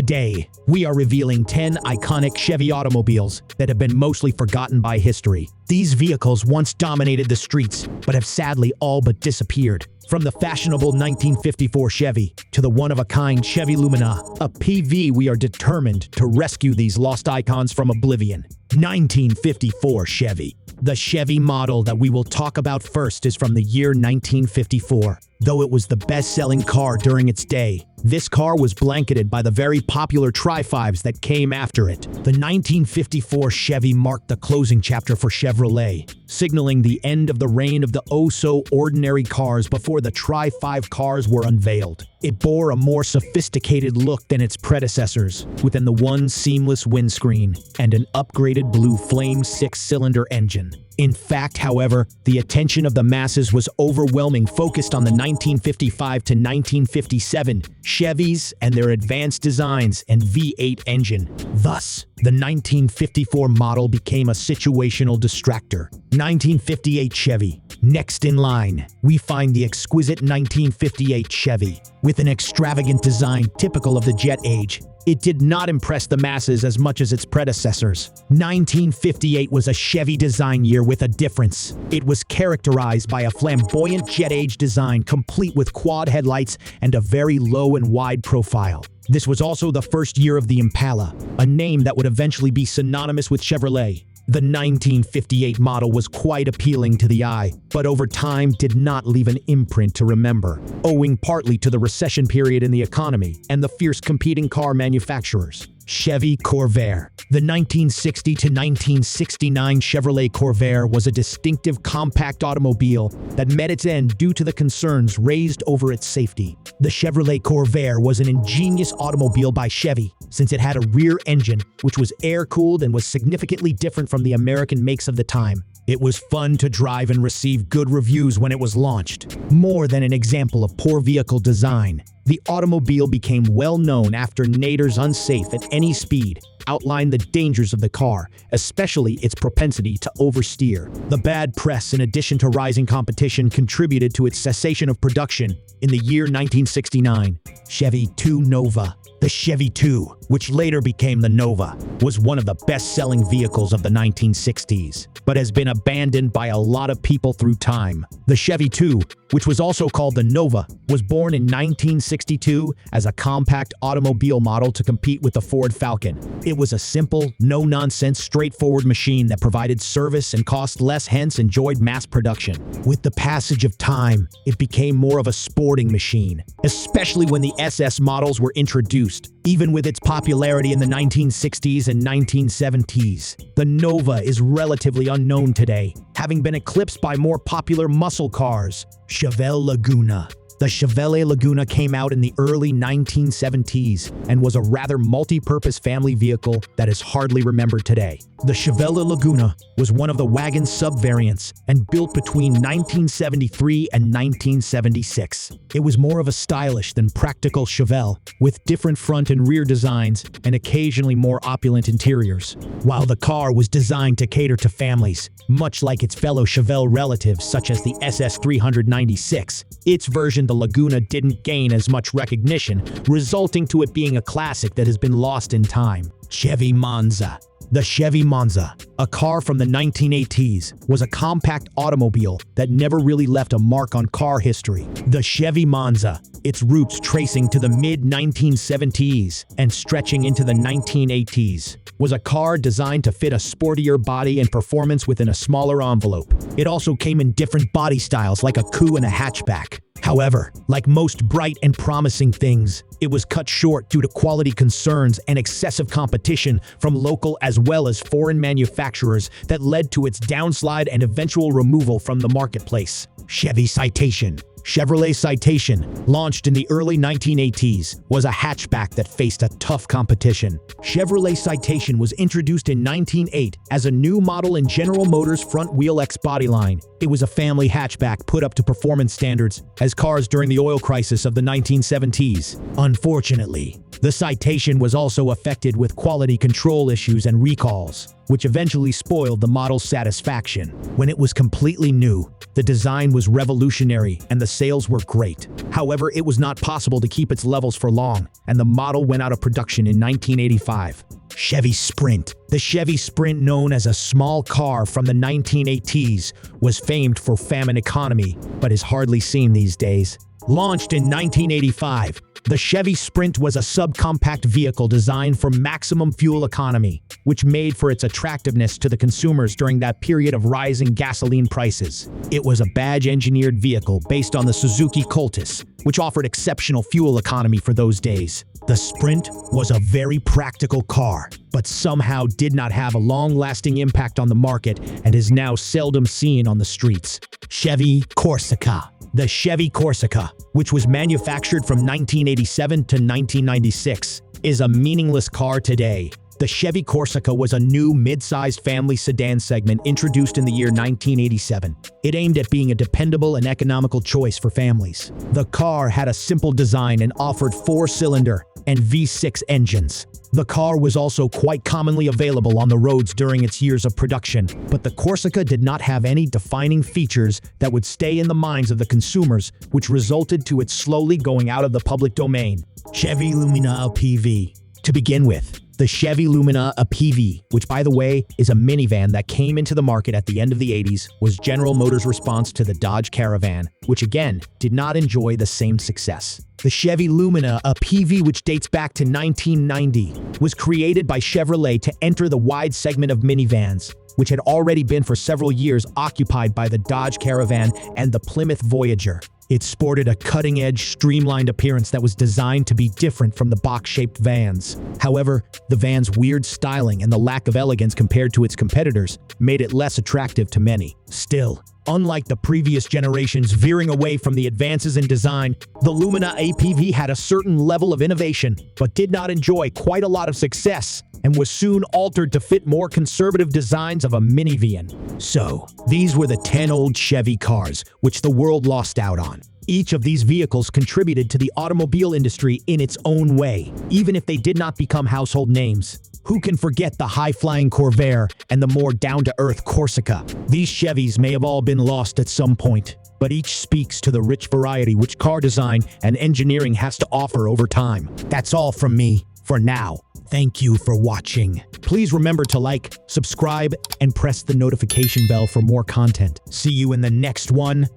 Today, we are revealing 10 iconic Chevy automobiles that have been mostly forgotten by history. These vehicles once dominated the streets, but have sadly all but disappeared. From the fashionable 1954 Chevy to the one-of-a-kind Chevy Lumina APV, we are determined to rescue these lost icons from oblivion. 1954 Chevy. The Chevy model that we will talk about first is from the year 1954. Though it was the best-selling car during its day, this car was blanketed by the very popular Tri-5s that came after it. The 1954 Chevy marked the closing chapter for Chevrolet, signaling the end of the reign of the oh-so-ordinary cars before the Tri-5 cars were unveiled. It bore a more sophisticated look than its predecessors, within the one seamless windscreen and an upgraded blue flame six-cylinder engine. In fact, however, the attention of the masses was overwhelming, focused on the 1955 to 1957 Chevys and their advanced designs and V8 engine. Thus, the 1954 model became a situational distractor. 1958 Chevy. Next in line, we find the exquisite 1958 Chevy. With an extravagant design typical of the jet age, it did not impress the masses as much as its predecessors. 1958 was a Chevy design year with a difference. It was characterized by a flamboyant jet-age design complete with quad headlights and a very low and wide profile. This was also the first year of the Impala, a name that would eventually be synonymous with Chevrolet. The 1958 model was quite appealing to the eye, but over time did not leave an imprint to remember, owing partly to the recession period in the economy and the fierce competing car manufacturers. Chevy Corvair. The 1960 to 1969 Chevrolet Corvair was a distinctive compact automobile that met its end due to the concerns raised over its safety. The Chevrolet Corvair was an ingenious automobile by Chevy, since it had a rear engine which was air-cooled and was significantly different from the American makes of the time. It was fun to drive and received good reviews when it was launched. More than an example of poor vehicle design, the automobile became well known after naders unsafe at any speed outlined the dangers of the car, especially its propensity to oversteer. The bad press, in addition to rising competition, contributed to its cessation of production in the year 1969. Chevy II Nova. The Chevy II, which later became the Nova, was one of the best-selling vehicles of the 1960s, but has been abandoned by a lot of people through time. The Chevy II, which was also called the Nova, was born in 1962 as a compact automobile model to compete with the Ford Falcon. It was a simple, no-nonsense, straightforward machine that provided service and cost less, hence enjoyed mass production. With the passage of time, it became more of a sporting machine, especially when the SS models were introduced. Even with its popularity in the 1960s and 1970s, the Nova is relatively unknown today, having been eclipsed by more popular muscle cars. Chevelle Laguna. The Chevelle Laguna came out in the early 1970s and was a rather multi-purpose family vehicle that is hardly remembered today. The Chevelle Laguna was one of the wagon sub-variants and built between 1973 and 1976. It was more of a stylish than practical Chevelle, with different front and rear designs and occasionally more opulent interiors. While the car was designed to cater to families, much like its fellow Chevelle relatives such as the SS 396, its version, the Laguna, didn't gain as much recognition, resulting to it being a classic that has been lost in time. Chevy Monza. The Chevy Monza, a car from the 1980s, was a compact automobile that never really left a mark on car history. The Chevy Monza, its roots tracing to the mid-1970s and stretching into the 1980s, was a car designed to fit a sportier body and performance within a smaller envelope. It also came in different body styles like a coupe and a hatchback. However, like most bright and promising things, it was cut short due to quality concerns and excessive competition from local as well as foreign manufacturers that led to its downslide and eventual removal from the marketplace. Chevy Citation. Chevrolet Citation, launched in the early 1980s, was a hatchback that faced a tough competition. Chevrolet Citation was introduced in 1908 as a new model in General Motors' front-wheel X body line. It was a family hatchback put up to performance standards as cars during the oil crisis of the 1970s. Unfortunately, the Citation was also affected with quality control issues and recalls, which eventually spoiled the model's satisfaction. When it was completely new, the design was revolutionary and the sales were great. However, it was not possible to keep its levels for long, and the model went out of production in 1985. Chevy Sprint. The Chevy Sprint, known as a small car from the 1980s, was famed for famine economy, but is hardly seen these days. Launched in 1985, the Chevy Sprint was a subcompact vehicle designed for maximum fuel economy, which made for its attractiveness to the consumers during that period of rising gasoline prices. It was a badge-engineered vehicle based on the Suzuki Cultus, which offered exceptional fuel economy for those days. The Sprint was a very practical car, but somehow did not have a long-lasting impact on the market and is now seldom seen on the streets. Chevy Corsica. The Chevy Corsica, which was manufactured from 1987 to 1996, is a meaningless car today. The Chevy Corsica was a new mid-sized family sedan segment introduced in the year 1987. It aimed at being a dependable and economical choice for families. The car had a simple design and offered 4-cylinder and V6 engines. The car was also quite commonly available on the roads during its years of production, but the Corsica did not have any defining features that would stay in the minds of the consumers, which resulted to its slowly going out of the public domain. Chevy Lumina APV. To begin with, the Chevy Lumina APV, which by the way is a minivan that came into the market at the end of the 80s, was General Motors' response to the Dodge Caravan, which again did not enjoy the same success. The Chevy Lumina APV, which dates back to 1990, was created by Chevrolet to enter the wide segment of minivans, which had already been for several years occupied by the Dodge Caravan and the Plymouth Voyager. It sported a cutting-edge, streamlined appearance that was designed to be different from the box-shaped vans. However, the van's weird styling and the lack of elegance compared to its competitors made it less attractive to many. Still, unlike the previous generations veering away from the advances in design, the Lumina APV had a certain level of innovation, but did not enjoy quite a lot of success, and was soon altered to fit more conservative designs of a minivan. So, these were the 10 old Chevy cars which the world lost out on. Each of these vehicles contributed to the automobile industry in its own way, even if they did not become household names. Who can forget the high-flying Corvair and the more down-to-earth Corsica? These Chevys may have all been lost at some point, but each speaks to the rich variety which car design and engineering has to offer over time. That's all from me for now. Thank you for watching. Please remember to like, subscribe, and press the notification bell for more content. See you in the next one.